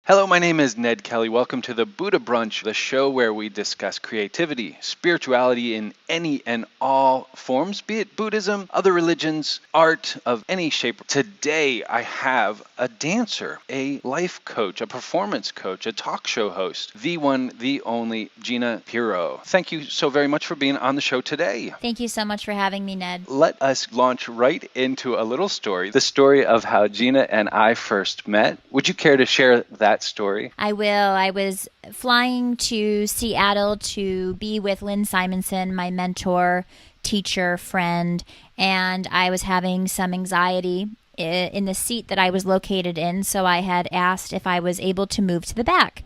Hello, my name is Ned Kelly. Welcome to the Buddha Brunch, the show where we discuss creativity, spirituality in any and all forms, be it Buddhism, other religions, art of any shape. Today, I have a dancer, a life coach, a performance coach, a talk show host, the one, the only Gina Pero. Thank you so very much for being on the show today. Thank you so much for having me, Ned. Let us launch right into a little story, the story of how Gina and I first met. Would you care to share that story? I will. I was flying to Seattle to be with Lynn Simonson, my mentor, teacher, friend, and I was having some anxiety in the seat that I was located in, so I had asked if I was able to move to the back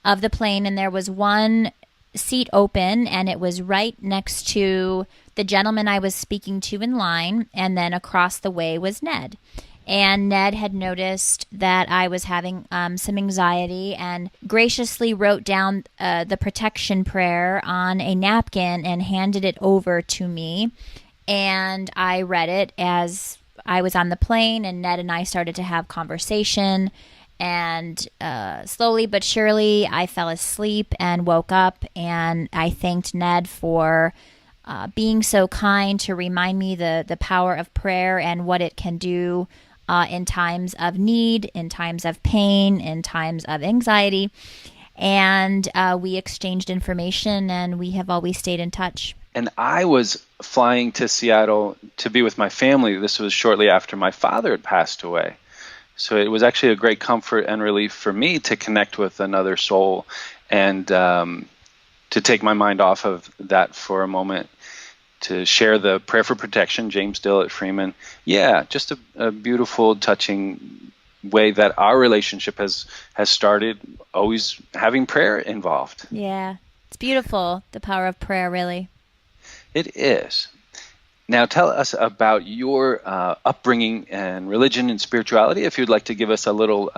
of the plane, and there was one seat open, and it was right next to the gentleman I was speaking to in line, and then across the way was Ned. And Ned had noticed that I was having some anxiety and graciously wrote down the protection prayer on a napkin and handed it over to me. And I read it as I was on the plane, and Ned and I started to have conversation. And slowly but surely, I fell asleep and woke up, and I thanked Ned for being so kind to remind me the power of prayer and what it can do in times of need, in times of pain, in times of anxiety. And we exchanged information, and we have always stayed in touch. And I was flying to Seattle to be with my family. This was shortly after my father had passed away. So it was actually a great comfort and relief for me to connect with another soul and to take my mind off of that for a moment, to share the prayer for protection, James Dillett Freeman. Yeah, just a beautiful, touching way that our relationship has started, always having prayer involved. Yeah, it's beautiful, the power of prayer, really. It is. Now tell us about your upbringing and religion and spirituality, if you'd like to give us a little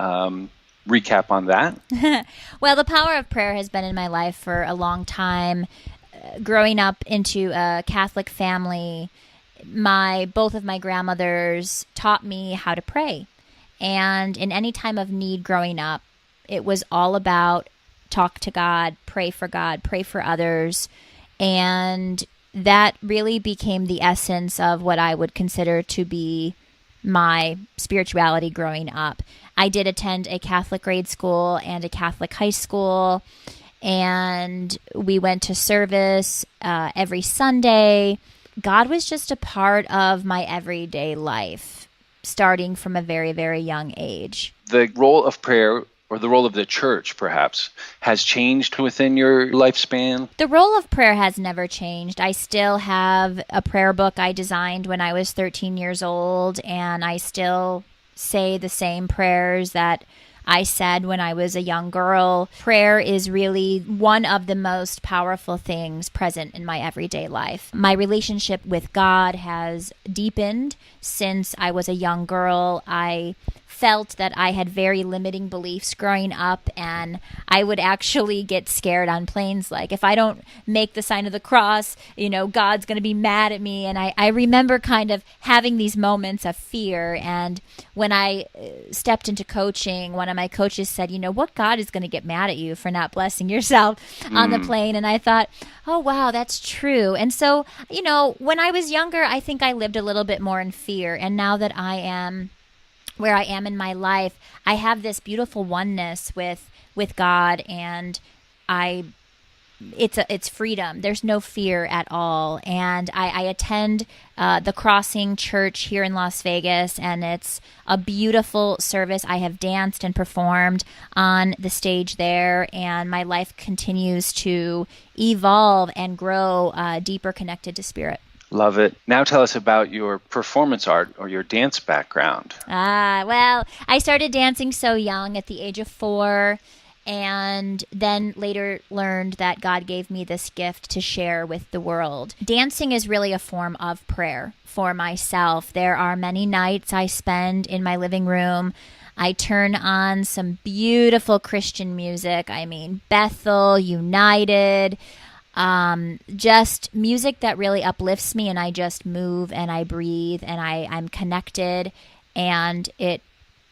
recap on that. Well, the power of prayer has been in my life for a long time. Growing up into a Catholic family, both of my grandmothers taught me how to pray. And in any time of need growing up, it was all about talk to God, pray for others. And that really became the essence of what I would consider to be my spirituality growing up. I did attend a Catholic grade school and a Catholic high school, and we went to service every Sunday. God was just a part of my everyday life, starting from a very, very young age. The role of prayer, or the role of the church, perhaps, has changed within your lifespan? The role of prayer has never changed. I still have a prayer book I designed when I was 13 years old, and I still say the same prayers that I said when I was a young girl. Prayer is really one of the most powerful things present in my everyday life. My relationship with God has deepened since I was a young girl. I felt that I had very limiting beliefs growing up, and I would actually get scared on planes. Like, if I don't make the sign of the cross, God's going to be mad at me. And I remember kind of having these moments of fear. And when I stepped into coaching, one of my coaches said, what God is going to get mad at you for not blessing yourself on the plane. And I thought, oh, wow, that's true. And so, when I was younger, I think I lived a little bit more in fear. And now that I am where I am in my life, I have this beautiful oneness with God, and it's freedom. There's no fear at all. And I attend the Crossing Church here in Las Vegas, and it's a beautiful service. I have danced and performed on the stage there, and my life continues to evolve and grow deeper connected to spirit. Love it. Now tell us about your performance art or your dance background. Well, I started dancing so young at the age of 4, and then later learned that God gave me this gift to share with the world. Dancing is really a form of prayer for myself. There are many nights I spend in my living room. I turn on some beautiful Christian music. I mean, Bethel, United, just music that really uplifts me, and I just move and I breathe and I'm connected, and it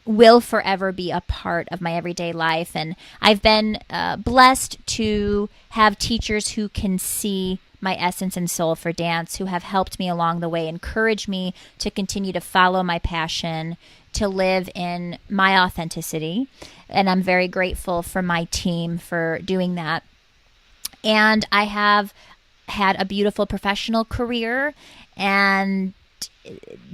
will forever be a part of my everyday life. And I've been blessed to have teachers who can see my essence and soul for dance, who have helped me along the way, encouraged me to continue to follow my passion, to live in my authenticity. And I'm very grateful for my team for doing that. And I have had a beautiful professional career, and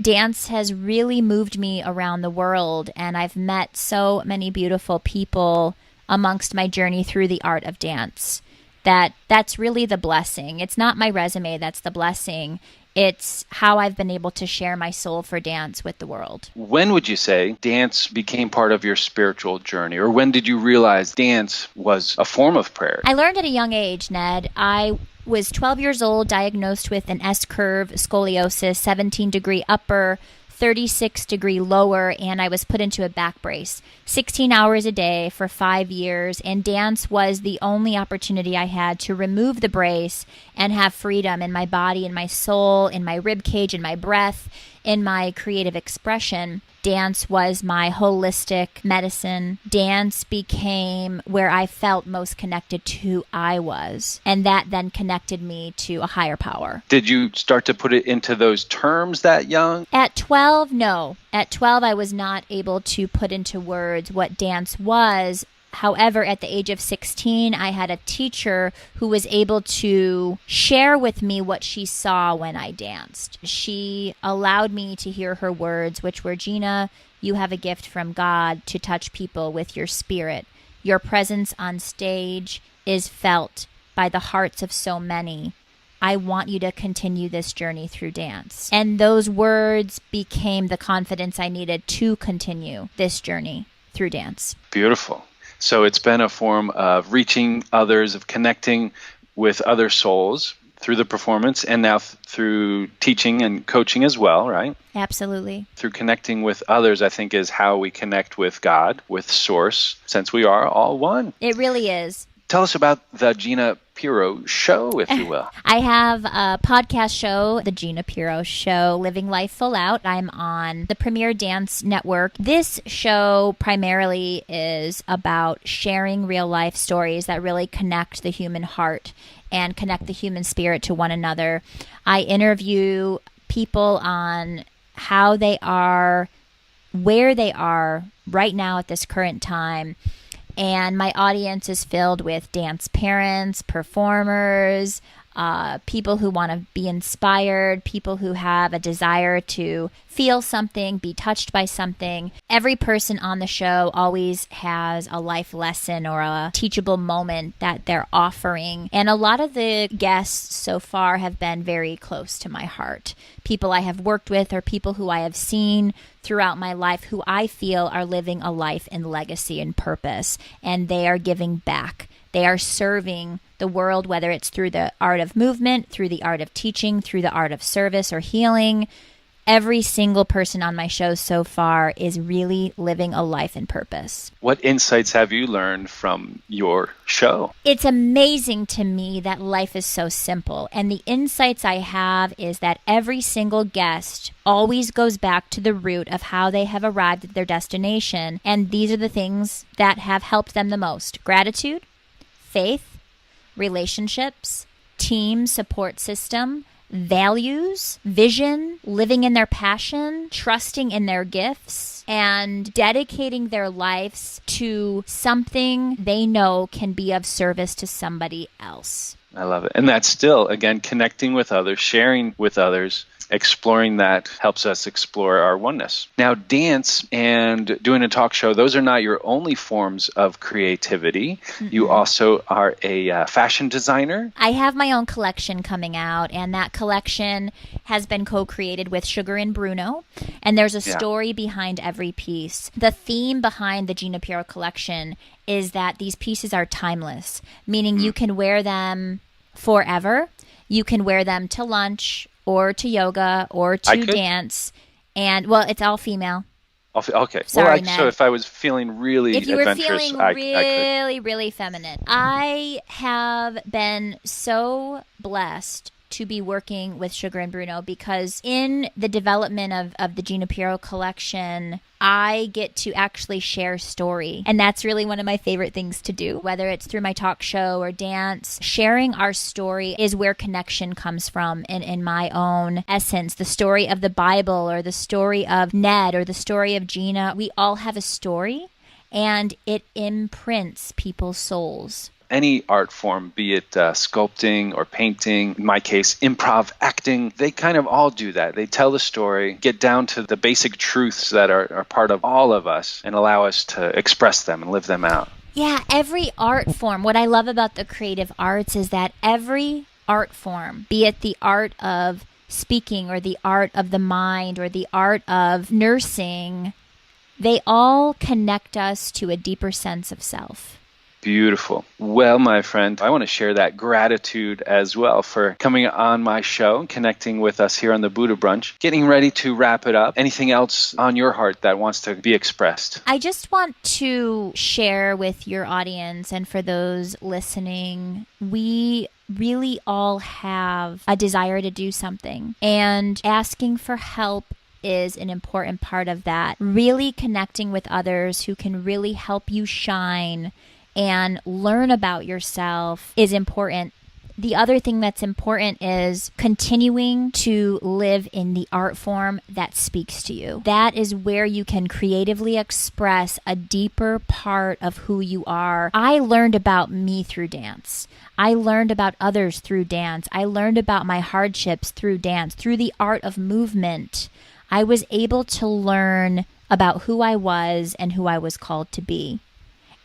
dance has really moved me around the world, and I've met so many beautiful people amongst my journey through the art of dance. That's really the blessing. It's not my resume that's the blessing. It's how I've been able to share my soul for dance with the world. When would you say dance became part of your spiritual journey? Or when did you realize dance was a form of prayer? I learned at a young age, Ned. I was 12 years old, diagnosed with an S-curve scoliosis, 17-degree upper, 36-degree lower, and I was put into a back brace 16 hours a day for 5 years, and dance was the only opportunity I had to remove the brace and have freedom in my body, in my soul, in my rib cage, in my breath, in my creative expression. Dance was my holistic medicine. Dance became where I felt most connected to who I was, and that then connected me to a higher power. Did you start to put it into those terms that young? At 12, no. At 12, I was not able to put into words what dance was. However, at the age of 16, I had a teacher who was able to share with me what she saw when I danced. She allowed me to hear her words, which were, "Gina, you have a gift from God to touch people with your spirit. Your presence on stage is felt by the hearts of so many. I want you to continue this journey through dance." And those words became the confidence I needed to continue this journey through dance. Beautiful. So it's been a form of reaching others, of connecting with other souls through the performance, and now through teaching and coaching as well, right? Absolutely. Through connecting with others, I think, is how we connect with God, with Source, since we are all one. It really is. Tell us about the Gina Pero show, if you will. I have a podcast show, The Gina Pero Show, Living Life Full Out. I'm on the Premier Dance Network. This show primarily is about sharing real life stories that really connect the human heart and connect the human spirit to one another. I interview people on how they are, where they are right now at this current time. And my audience is filled with dance parents, performers, people who want to be inspired, people who have a desire to feel something, be touched by something. Every person on the show always has a life lesson or a teachable moment that they're offering. And a lot of the guests so far have been very close to my heart. People I have worked with or people who I have seen throughout my life who I feel are living a life in legacy and purpose, and they are giving back. They are serving the world, whether it's through the art of movement, through the art of teaching, through the art of service or healing. Every single person on my show so far is really living a life in purpose. What insights have you learned from your show? It's amazing to me that life is so simple. And the insights I have is that every single guest always goes back to the root of how they have arrived at their destination. And these are the things that have helped them the most: gratitude, faith, relationships, team support system, values, vision, living in their passion, trusting in their gifts, and dedicating their lives to something they know can be of service to somebody else. I love it. And that's still, again, connecting with others, sharing with others, exploring that helps us explore our oneness. Now, dance and doing a talk show, those are not your only forms of creativity. Mm-hmm. You also are a fashion designer. I have my own collection coming out, and that collection has been co-created with Sugar and Bruno, and there's a story behind every piece. The theme behind the Gina Pero collection is that these pieces are timeless, meaning you can wear them forever. You can wear them to lunch or to yoga or to dance. And, well, it's all female. Okay. Sorry, so if I was feeling really if you adventurous, were feeling really, really feminine. I have been so blessed to be working with Sugar and Bruno, because in the development of the Gina Pero collection, I get to actually share story. And that's really one of my favorite things to do, whether it's through my talk show or dance. Sharing our story is where connection comes from in my own essence. The story of the Bible, or the story of Ned, or the story of Gina. We all have a story, and it imprints people's souls. Any art form, be it sculpting or painting, in my case, improv, acting, they kind of all do that. They tell the story, get down to the basic truths that are part of all of us, and allow us to express them and live them out. Yeah, every art form. What I love about the creative arts is that every art form, be it the art of speaking or the art of the mind or the art of nursing, they all connect us to a deeper sense of self. Beautiful. Well, my friend, I want to share that gratitude as well for coming on my show, connecting with us here on the Buddha Brunch, getting ready to wrap it up. Anything else on your heart that wants to be expressed? I just want to share with your audience and for those listening, we really all have a desire to do something, and asking for help is an important part of that. Really connecting with others who can really help you shine and learn about yourself is important. The other thing that's important is continuing to live in the art form that speaks to you. That is where you can creatively express a deeper part of who you are. I learned about me through dance. I learned about others through dance. I learned about my hardships through dance, through the art of movement. I was able to learn about who I was and who I was called to be.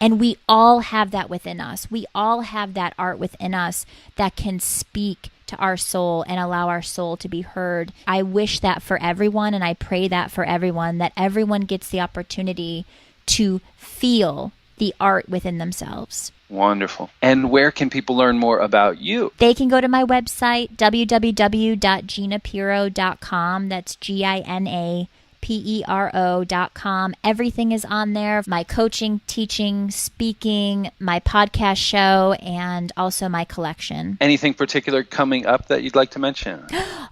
And we all have that within us. We all have that art within us that can speak to our soul and allow our soul to be heard. I wish that for everyone, and I pray that for everyone, that everyone gets the opportunity to feel the art within themselves. Wonderful. And where can people learn more about you? They can go to my website, www.ginapero.com. That's GINAPERO.com. Everything is on there. My coaching, teaching, speaking, my podcast show, and also my collection. Anything particular coming up that you'd like to mention?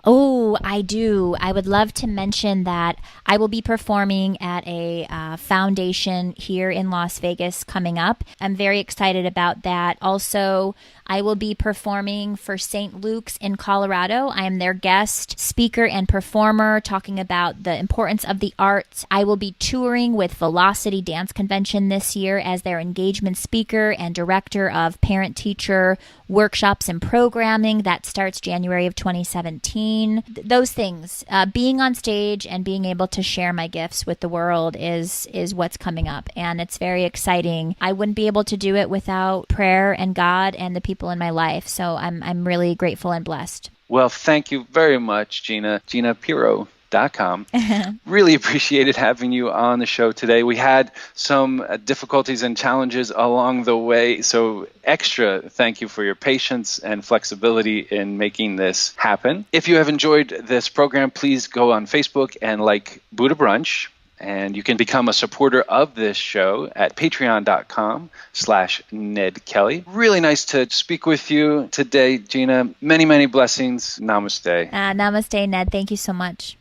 Oh, I do. I would love to mention that I will be performing at a foundation here in Las Vegas coming up. I'm very excited about that. Also, I will be performing for St. Luke's in Colorado. I am their guest speaker and performer, talking about the importance of the arts. I will be touring with Velocity Dance Convention this year as their engagement speaker and director of parent-teacher workshops and programming. That starts January of 2017. Those things, being on stage and being able to share my gifts with the world is what's coming up, and it's very exciting. I wouldn't be able to do it without prayer and God and the people in my life, so I'm really grateful and blessed. Well, thank you very much, Gina. GinaPero.com. Really appreciated having you on the show today. We had some difficulties and challenges along the way, so extra thank you for your patience and flexibility in making this happen. If you have enjoyed this program, please go on Facebook and like Buddha Brunch. And you can become a supporter of this show at patreon.com/Ned Kelly. Really nice to speak with you today, Gina. Many, many blessings. Namaste. Namaste, Ned. Thank you so much.